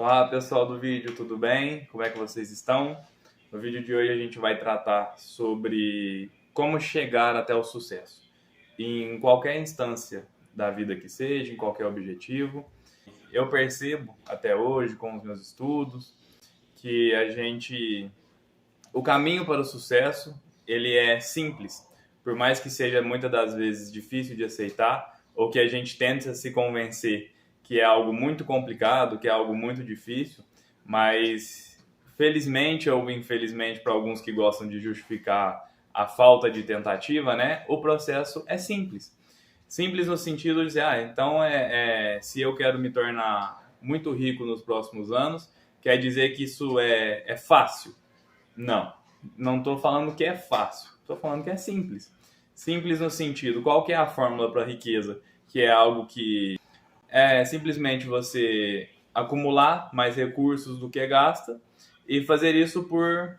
Olá pessoal do vídeo, tudo bem? Como é que vocês estão? No vídeo de hoje a gente vai tratar sobre como chegar até o sucesso em qualquer instância da vida que seja, em qualquer objetivo. Eu percebo até hoje com os meus estudos que o caminho para o sucesso, ele é simples, por mais que seja muitas das vezes difícil de aceitar ou que a gente tente se convencer que é algo muito complicado, que é algo muito difícil, mas felizmente ou infelizmente para alguns que gostam de justificar a falta de tentativa, né? O processo é simples. Simples no sentido de dizer, então se eu quero me tornar muito rico nos próximos anos, quer dizer que isso é fácil? Não estou falando que é fácil, estou falando que é simples. Simples no sentido, qual que é a fórmula para a riqueza? Que é algo que é simplesmente você acumular mais recursos do que gasta e fazer isso por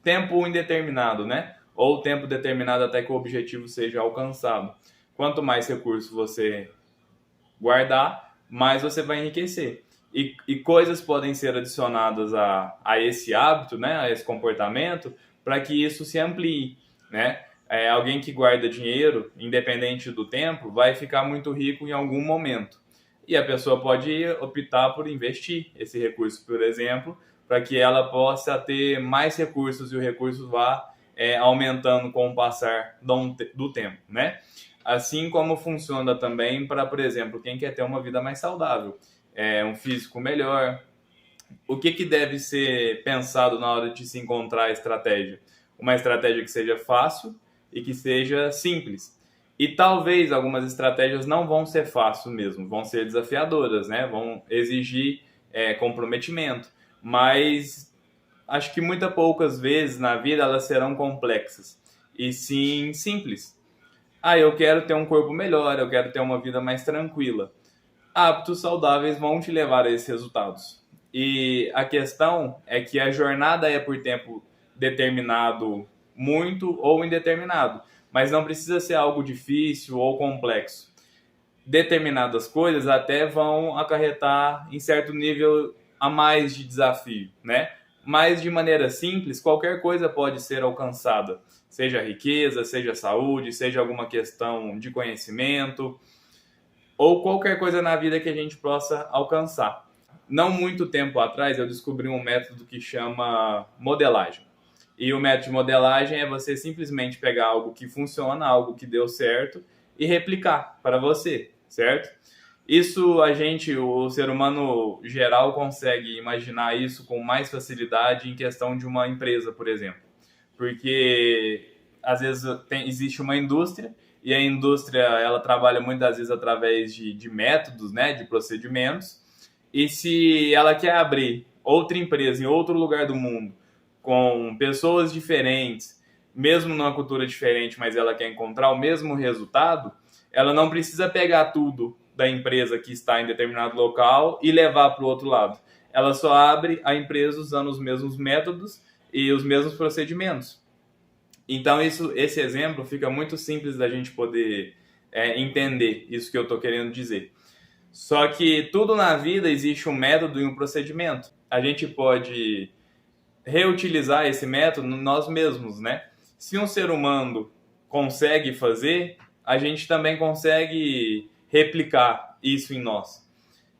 tempo indeterminado, né? Ou tempo determinado até que o objetivo seja alcançado. Quanto mais recursos você guardar, mais você vai enriquecer. E coisas podem ser adicionadas a esse hábito, né? A esse comportamento, para que isso se amplie, né? Alguém que guarda dinheiro, independente do tempo, vai ficar muito rico em algum momento. E a pessoa pode optar por investir esse recurso, por exemplo, para que ela possa ter mais recursos e o recurso vá aumentando com o passar do tempo, né? Assim como funciona também para, por exemplo, quem quer ter uma vida mais saudável, um físico melhor. O que deve ser pensado na hora de se encontrar a estratégia? Uma estratégia que seja fácil e que seja simples. E talvez algumas estratégias não vão ser fáceis mesmo, vão ser desafiadoras, né? Vão exigir comprometimento. Mas acho que muitas poucas vezes na vida elas serão complexas. E sim simples. Eu quero ter um corpo melhor, eu quero ter uma vida mais tranquila. Hábitos saudáveis vão te levar a esses resultados. E a questão é que a jornada é por tempo determinado, muito ou indeterminado, mas não precisa ser algo difícil ou complexo. Determinadas coisas até vão acarretar em certo nível a mais de desafio, né? Mas de maneira simples, qualquer coisa pode ser alcançada, seja riqueza, seja saúde, seja alguma questão de conhecimento, ou qualquer coisa na vida que a gente possa alcançar. Não muito tempo atrás eu descobri um método que chama modelagem. E o método de modelagem é você simplesmente pegar algo que funciona, algo que deu certo e replicar para você, certo? Isso o ser humano geral consegue imaginar isso com mais facilidade em questão de uma empresa, por exemplo. Porque às vezes existe uma indústria e a indústria ela trabalha muitas vezes através de métodos, né, de procedimentos. E se ela quer abrir outra empresa em outro lugar do mundo, com pessoas diferentes, mesmo numa cultura diferente, mas ela quer encontrar o mesmo resultado, ela não precisa pegar tudo da empresa que está em determinado local e levar para o outro lado. Ela só abre a empresa usando os mesmos métodos e os mesmos procedimentos. Então, esse exemplo fica muito simples da gente poder entender isso que eu estou querendo dizer. Só que tudo na vida existe um método e um procedimento. A gente pode reutilizar esse método nós mesmos, né? Se um ser humano consegue fazer, a gente também consegue replicar isso em nós.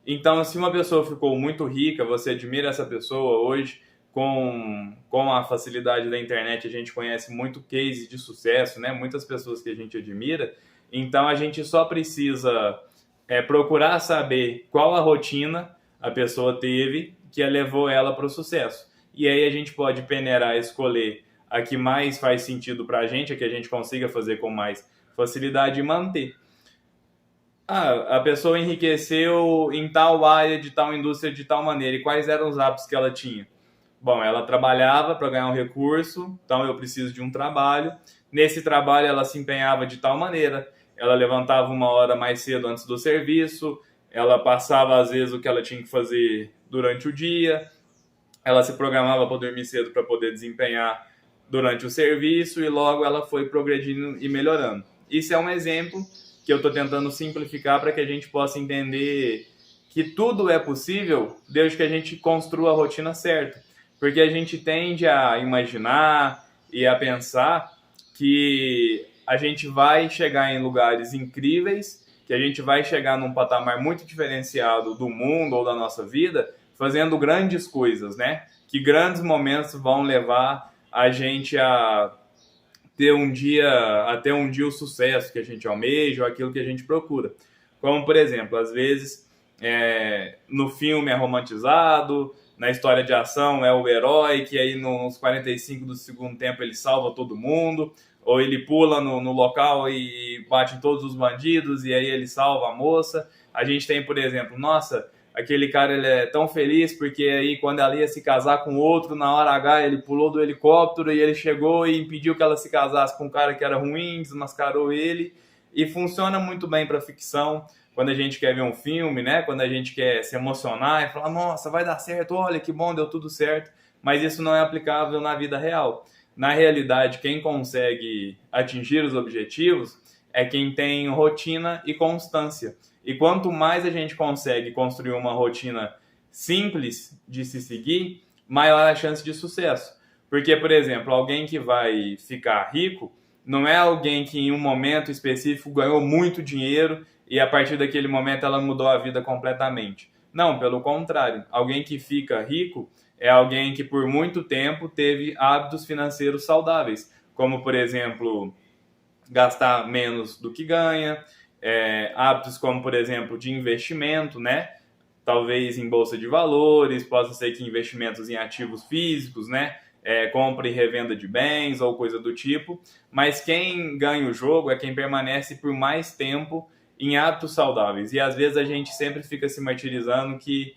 Então, se uma pessoa ficou muito rica, você admira essa pessoa hoje, com a facilidade da internet, a gente conhece muito case de sucesso, né? Muitas pessoas que a gente admira. Então, a gente só precisa procurar saber qual a rotina a pessoa teve que levou ela para o sucesso. E aí a gente pode peneirar, escolher a que mais faz sentido para a gente, a que a gente consiga fazer com mais facilidade e manter. A pessoa enriqueceu em tal área de tal indústria de tal maneira. E quais eram os hábitos que ela tinha? Bom, ela trabalhava para ganhar um recurso, então eu preciso de um trabalho. Nesse trabalho ela se empenhava de tal maneira, ela levantava 1 hora mais cedo antes do serviço, ela passava às vezes o que ela tinha que fazer durante o dia, ela se programava para dormir cedo para poder desempenhar durante o serviço e logo ela foi progredindo e melhorando. Isso é um exemplo que eu estou tentando simplificar para que a gente possa entender que tudo é possível desde que a gente construa a rotina certa. Porque a gente tende a imaginar e a pensar que a gente vai chegar em lugares incríveis, que a gente vai chegar num patamar muito diferenciado do mundo ou da nossa vida, fazendo grandes coisas, né? Que grandes momentos vão levar a gente a ter um dia o sucesso que a gente almeja ou aquilo que a gente procura. Como, por exemplo, às vezes no filme é romantizado, na história de ação é o herói que aí nos 45 do segundo tempo ele salva todo mundo, ou ele pula no local e bate em todos os bandidos e aí ele salva a moça. A gente tem, por exemplo, nossa, aquele cara ele é tão feliz porque aí quando ela ia se casar com outro, na hora H ele pulou do helicóptero e ele chegou e impediu que ela se casasse com um cara que era ruim, desmascarou ele, e funciona muito bem para ficção. Quando a gente quer ver um filme, né? Quando a gente quer se emocionar e falar, nossa, vai dar certo, olha que bom, deu tudo certo. Mas isso não é aplicável na vida real. Na realidade, quem consegue atingir os objetivos é quem tem rotina e constância. E quanto mais a gente consegue construir uma rotina simples de se seguir, maior a chance de sucesso. Porque, por exemplo, alguém que vai ficar rico não é alguém que em um momento específico ganhou muito dinheiro e a partir daquele momento ela mudou a vida completamente. Não, pelo contrário. Alguém que fica rico é alguém que por muito tempo teve hábitos financeiros saudáveis, como, por exemplo, gastar menos do que ganha, hábitos como, por exemplo, de investimento, né? Talvez em bolsa de valores, possa ser que investimentos em ativos físicos, né? Compra e revenda de bens ou coisa do tipo, mas quem ganha o jogo é quem permanece por mais tempo em hábitos saudáveis. E às vezes a gente sempre fica se martirizando que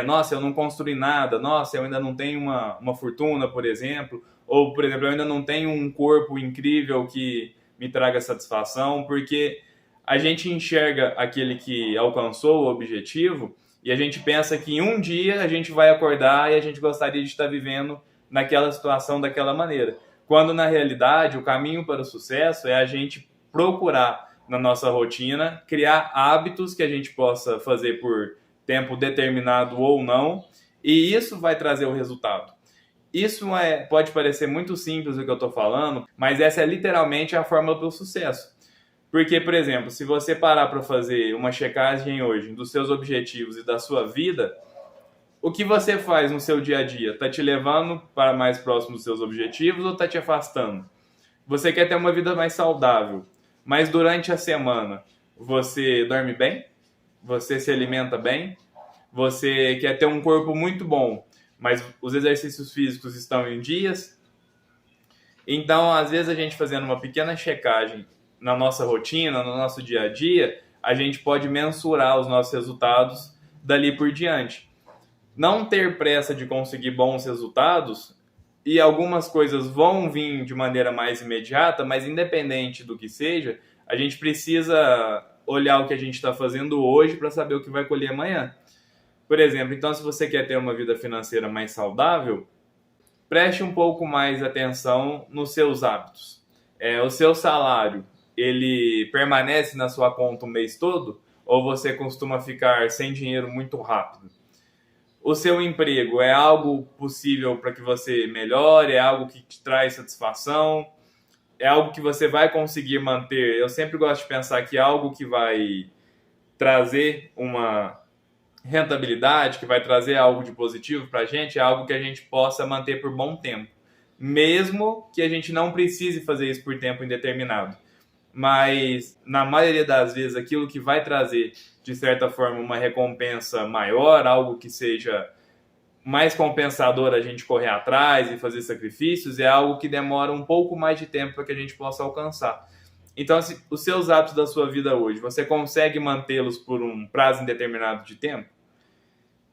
nossa, eu não construí nada, nossa, eu ainda não tenho uma fortuna, por exemplo, ou, por exemplo, eu ainda não tenho um corpo incrível que me traga satisfação, porque a gente enxerga aquele que alcançou o objetivo e a gente pensa que um dia a gente vai acordar e a gente gostaria de estar vivendo naquela situação daquela maneira. Quando, na realidade, o caminho para o sucesso é a gente procurar, na nossa rotina, criar hábitos que a gente possa fazer por tempo determinado ou não, e isso vai trazer o resultado. Isso pode parecer muito simples o que eu estou falando, mas essa é literalmente a fórmula para o sucesso. Porque, por exemplo, se você parar para fazer uma checagem hoje dos seus objetivos e da sua vida, o que você faz no seu dia a dia? Está te levando para mais próximo dos seus objetivos ou está te afastando? Você quer ter uma vida mais saudável, mas durante a semana você dorme bem? Você se alimenta bem? Você quer ter um corpo muito bom, mas os exercícios físicos estão em dias? Então, às vezes, a gente fazendo uma pequena checagem na nossa rotina, no nosso dia a dia, a gente pode mensurar os nossos resultados dali por diante. Não ter pressa de conseguir bons resultados, e algumas coisas vão vir de maneira mais imediata, mas independente do que seja, a gente precisa olhar o que a gente está fazendo hoje para saber o que vai colher amanhã. Por exemplo, então se você quer ter uma vida financeira mais saudável, preste um pouco mais atenção nos seus hábitos. O seu salário, ele permanece na sua conta o mês todo? Ou você costuma ficar sem dinheiro muito rápido? O seu emprego é algo possível para que você melhore? É algo que te traz satisfação? É algo que você vai conseguir manter? Eu sempre gosto de pensar que algo que vai trazer uma rentabilidade, que vai trazer algo de positivo para a gente, é algo que a gente possa manter por bom tempo. Mesmo que a gente não precise fazer isso por tempo indeterminado. Mas, na maioria das vezes, aquilo que vai trazer, de certa forma, uma recompensa maior, algo que seja mais compensador a gente correr atrás e fazer sacrifícios, é algo que demora um pouco mais de tempo para que a gente possa alcançar. Então, os seus hábitos da sua vida hoje, você consegue mantê-los por um prazo indeterminado de tempo?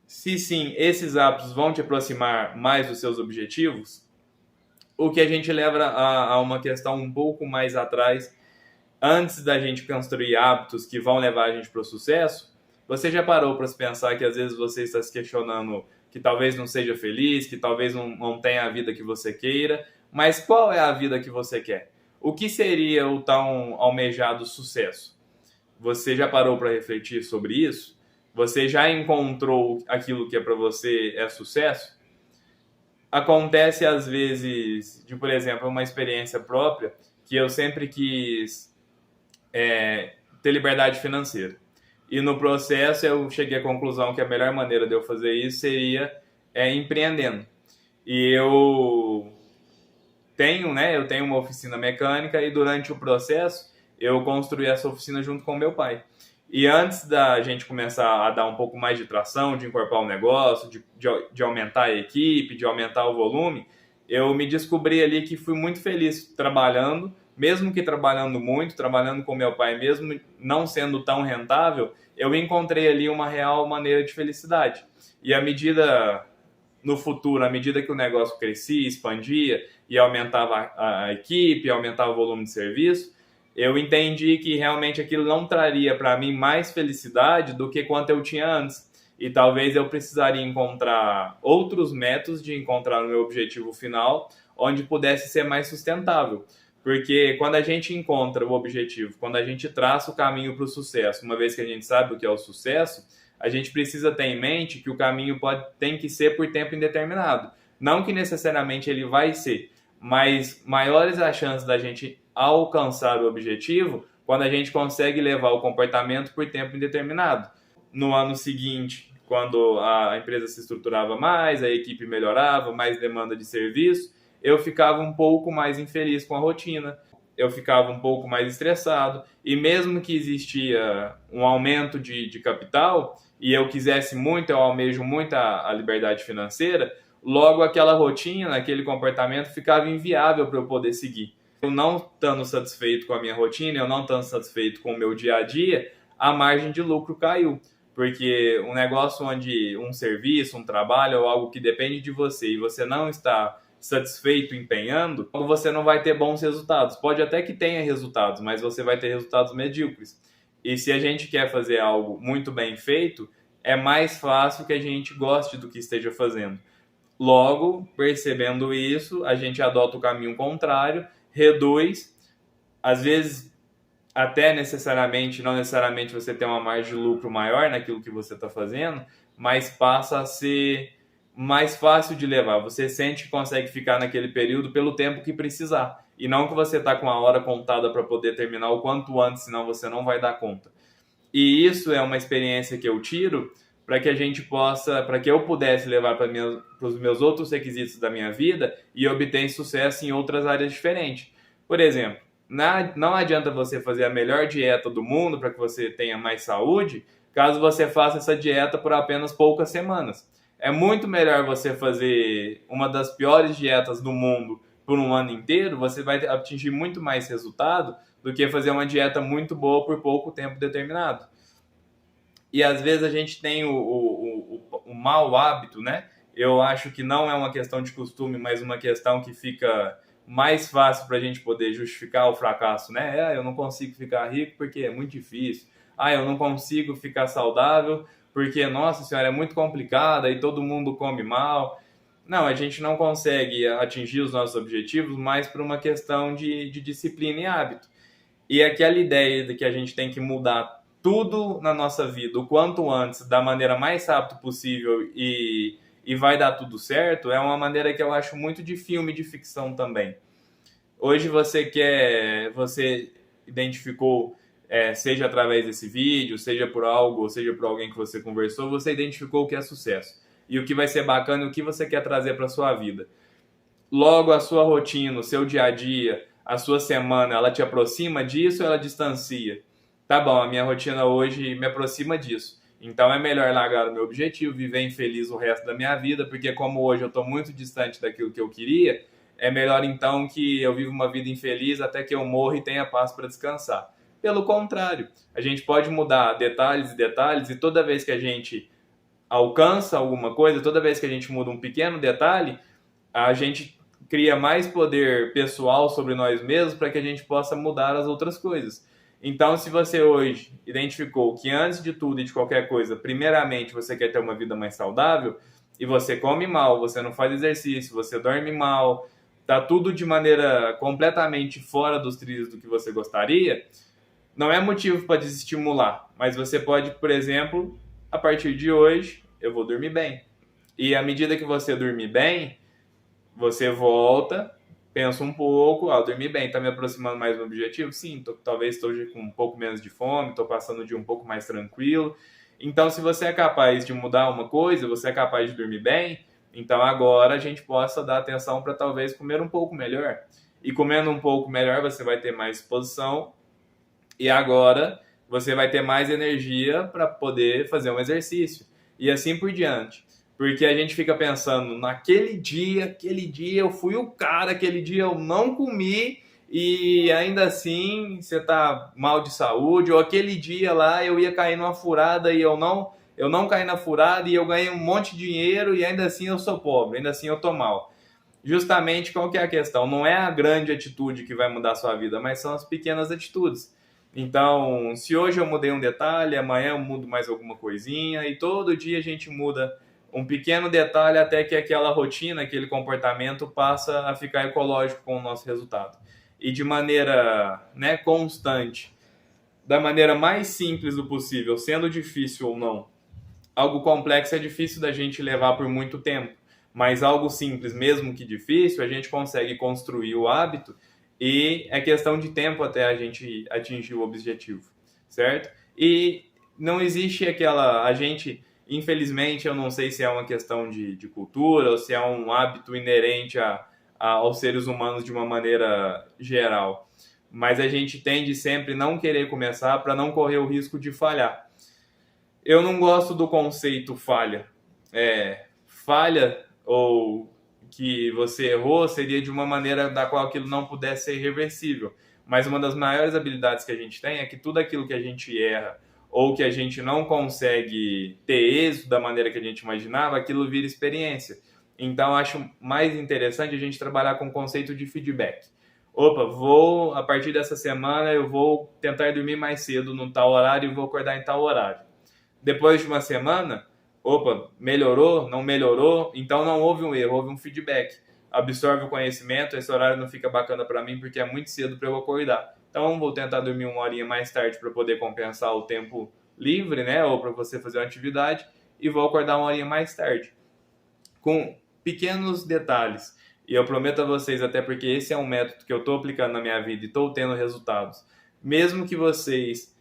Se sim, esses hábitos vão te aproximar mais dos seus objetivos, o que a gente leva a uma questão um pouco mais atrás, antes da gente construir hábitos que vão levar a gente para o sucesso. Você já parou para se pensar que às vezes você está se questionando que talvez não seja feliz, que talvez não tenha a vida que você queira, mas qual é a vida que você quer? O que seria o tão almejado sucesso? Você já parou para refletir sobre isso? Você já encontrou aquilo que é para você é sucesso? Acontece às vezes de, por exemplo, uma experiência própria que eu sempre quis ter liberdade financeira. E no processo eu cheguei à conclusão que a melhor maneira de eu fazer isso seria empreendendo. E eu tenho uma oficina mecânica e durante o processo eu construí essa oficina junto com meu pai. E antes da gente começar a dar um pouco mais de tração, de incorporar o negócio, de aumentar a equipe, de aumentar o volume, eu me descobri ali que fui muito feliz trabalhando, mesmo que trabalhando muito, trabalhando com meu pai, mesmo não sendo tão rentável, eu encontrei ali uma real maneira de felicidade. E no futuro, à medida que o negócio crescia, expandia e aumentava a equipe, aumentava o volume de serviço, eu entendi que realmente aquilo não traria para mim mais felicidade do que quanto eu tinha antes. E talvez eu precisaria encontrar outros métodos de encontrar o meu objetivo final, onde pudesse ser mais sustentável. Porque quando a gente encontra o objetivo, quando a gente traça o caminho para o sucesso, uma vez que a gente sabe o que é o sucesso, a gente precisa ter em mente que o caminho tem que ser por tempo indeterminado. Não que necessariamente ele vai ser, mas maiores as chances da gente alcançar o objetivo quando a gente consegue levar o comportamento por tempo indeterminado. No ano seguinte, quando a empresa se estruturava mais, a equipe melhorava, mais demanda de serviço, eu ficava um pouco mais infeliz com a rotina, eu ficava um pouco mais estressado, e mesmo que existia um aumento de capital, e eu quisesse muito, eu almejo muito a liberdade financeira, logo aquela rotina, aquele comportamento ficava inviável para eu poder seguir. Eu não estando satisfeito com a minha rotina, eu não estando satisfeito com o meu dia a dia, a margem de lucro caiu. Porque um negócio onde um serviço, um trabalho ou algo que depende de você e você não está satisfeito empenhando, você não vai ter bons resultados. Pode até que tenha resultados, mas você vai ter resultados medíocres. E se a gente quer fazer algo muito bem feito, é mais fácil que a gente goste do que esteja fazendo. Logo, percebendo isso, a gente adota o caminho contrário, reduz, às vezes até não necessariamente você tem uma margem de lucro maior naquilo que você está fazendo, mas passa a ser mais fácil de levar. Você sente que consegue ficar naquele período pelo tempo que precisar, e não que você está com a hora contada para poder terminar o quanto antes, senão você não vai dar conta. E isso é uma experiência que eu tiro para que eu pudesse levar para os meus outros requisitos da minha vida e obter sucesso em outras áreas diferentes. Por exemplo, não adianta você fazer a melhor dieta do mundo para que você tenha mais saúde, caso você faça essa dieta por apenas poucas semanas. É muito melhor você fazer uma das piores dietas do mundo por um ano inteiro, você vai atingir muito mais resultado do que fazer uma dieta muito boa por pouco tempo determinado. E às vezes a gente tem o mau hábito, né? Eu acho que não é uma questão de costume, mas uma questão que fica mais fácil para a gente poder justificar o fracasso, né? Eu não consigo ficar rico porque é muito difícil. Eu não consigo ficar saudável porque, nossa senhora, é muito complicado e todo mundo come mal. Não, a gente não consegue atingir os nossos objetivos mais por uma questão de disciplina e hábito. E aquela ideia de que a gente tem que mudar tudo na nossa vida o quanto antes, da maneira mais rápida possível e vai dar tudo certo, é uma maneira que eu acho muito de filme de ficção também. Hoje você identificou, seja através desse vídeo, seja por algo, ou seja por alguém que você conversou, você identificou o que é sucesso. E o que vai ser bacana e o que você quer trazer para a sua vida. Logo, a sua rotina, o seu dia a dia, a sua semana, ela te aproxima disso ou ela distancia? Tá bom, a minha rotina hoje me aproxima disso. Então é melhor largar o meu objetivo, viver infeliz o resto da minha vida, porque como hoje eu estou muito distante daquilo que eu queria, é melhor então que eu viva uma vida infeliz até que eu morra e tenha paz para descansar. Pelo contrário, a gente pode mudar detalhes e detalhes, e toda vez que a gente alcança alguma coisa, toda vez que a gente muda um pequeno detalhe, a gente cria mais poder pessoal sobre nós mesmos para que a gente possa mudar as outras coisas. Então, se você hoje identificou que antes de tudo e de qualquer coisa, primeiramente você quer ter uma vida mais saudável, e você come mal, você não faz exercício, você dorme mal, tá tudo de maneira completamente fora dos trilhos do que você gostaria, não é motivo para desestimular, mas você pode, por exemplo, a partir de hoje eu vou dormir bem. E à medida que você dormir bem, você volta, pensa um pouco, dormir bem, está me aproximando mais do objetivo? Sim, talvez esteja com um pouco menos de fome, estou passando o dia um pouco mais tranquilo. Então, se você é capaz de mudar uma coisa, você é capaz de dormir bem, então agora a gente possa dar atenção para talvez comer um pouco melhor. E comendo um pouco melhor, você vai ter mais disposição e agora você vai ter mais energia para poder fazer um exercício. E assim por diante. Porque a gente fica pensando, aquele dia eu fui o cara, aquele dia eu não comi e ainda assim você tá mal de saúde, ou aquele dia lá eu ia cair numa furada e eu não caí na furada e eu ganhei um monte de dinheiro e ainda assim eu sou pobre, ainda assim eu tô mal. Justamente qual que é a questão? Não é a grande atitude que vai mudar a sua vida, mas são as pequenas atitudes. Então, se hoje eu mudei um detalhe, amanhã eu mudo mais alguma coisinha e todo dia a gente muda um pequeno detalhe até que aquela rotina, aquele comportamento passa a ficar ecológico com o nosso resultado. E de maneira, constante, da maneira mais simples do possível, sendo difícil ou não. Algo complexo é difícil da gente levar por muito tempo, mas algo simples, mesmo que difícil, a gente consegue construir o hábito e é questão de tempo até a gente atingir o objetivo, certo? E não existe infelizmente, eu não sei se é uma questão de cultura ou se é um hábito inerente aos seres humanos de uma maneira geral, mas a gente tende sempre não querer começar para não correr o risco de falhar. Eu não gosto do conceito falha. Falha ou que você errou seria de uma maneira da qual aquilo não pudesse ser irreversível. Mas uma das maiores habilidades que a gente tem é que tudo aquilo que a gente erra ou que a gente não consegue ter êxito da maneira que a gente imaginava, aquilo vira experiência. Então, acho mais interessante a gente trabalhar com o conceito de feedback. Opa, a partir dessa semana eu vou tentar dormir mais cedo no tal horário e vou acordar em tal horário. Depois de uma semana, melhorou, não melhorou, então não houve um erro, houve um feedback. Absorve o conhecimento, esse horário não fica bacana para mim porque é muito cedo para eu acordar. Então vou tentar dormir uma horinha mais tarde para poder compensar o tempo livre, ou para você fazer uma atividade, e vou acordar uma horinha mais tarde. Com pequenos detalhes. E eu prometo a vocês, até porque esse é um método que eu estou aplicando na minha vida e estou tendo resultados. Mesmo que vocês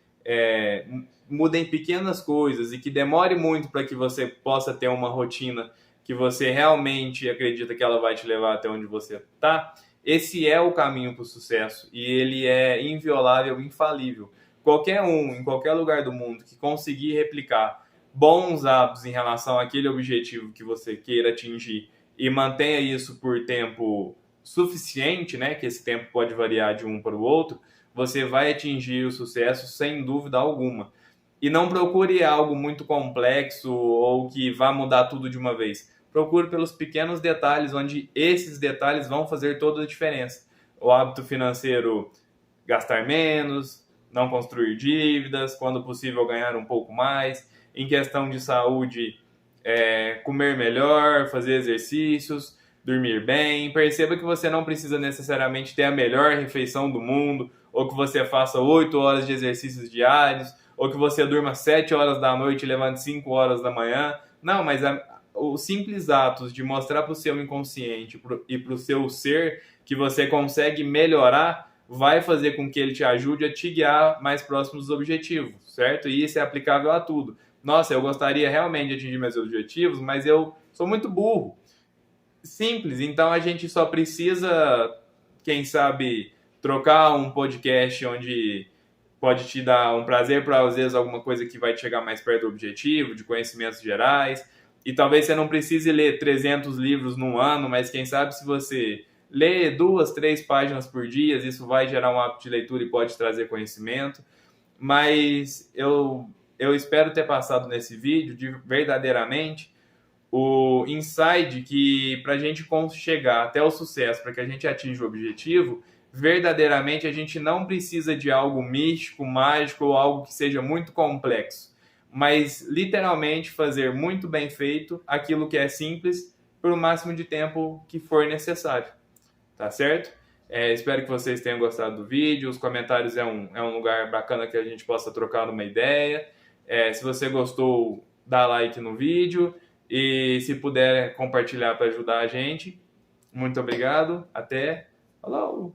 mudem pequenas coisas e que demore muito para que você possa ter uma rotina que você realmente acredita que ela vai te levar até onde você está, esse é o caminho para o sucesso e ele é inviolável, infalível. Qualquer um, em qualquer lugar do mundo, que conseguir replicar bons hábitos em relação àquele objetivo que você queira atingir e mantenha isso por tempo suficiente, que esse tempo pode variar de um para o outro, você vai atingir o sucesso sem dúvida alguma. E não procure algo muito complexo ou que vá mudar tudo de uma vez. Procure pelos pequenos detalhes, onde esses detalhes vão fazer toda a diferença. O hábito financeiro, gastar menos, não construir dívidas, quando possível ganhar um pouco mais. Em questão de saúde, comer melhor, fazer exercícios, dormir bem. Perceba que você não precisa necessariamente ter a melhor refeição do mundo, ou que você faça 8 horas de exercícios diários, ou que você durma 7 horas da noite e levante 5 horas da manhã. Não, mas os simples atos de mostrar para o seu inconsciente e para o seu ser que você consegue melhorar vai fazer com que ele te ajude a te guiar mais próximo dos objetivos, certo? E isso é aplicável a tudo. Nossa, eu gostaria realmente de atingir meus objetivos, mas eu sou muito burro. Simples, então a gente só precisa, quem sabe, trocar um podcast onde pode te dar um prazer para, às vezes, alguma coisa que vai te chegar mais perto do objetivo, de conhecimentos gerais. E talvez você não precise ler 300 livros num ano, mas quem sabe se você ler 2, 3 páginas por dia, isso vai gerar um hábito de leitura e pode trazer conhecimento. Mas eu espero ter passado nesse vídeo verdadeiramente o insight que para a gente chegar até o sucesso, para que a gente atinja o objetivo, verdadeiramente a gente não precisa de algo místico, mágico ou algo que seja muito complexo, mas literalmente fazer muito bem feito aquilo que é simples por o máximo de tempo que for necessário, tá certo? Espero que vocês tenham gostado do vídeo, os comentários é um lugar bacana que a gente possa trocar uma ideia. Se você gostou, dar like no vídeo e se puder compartilhar para ajudar a gente. Muito obrigado. Até. Falou!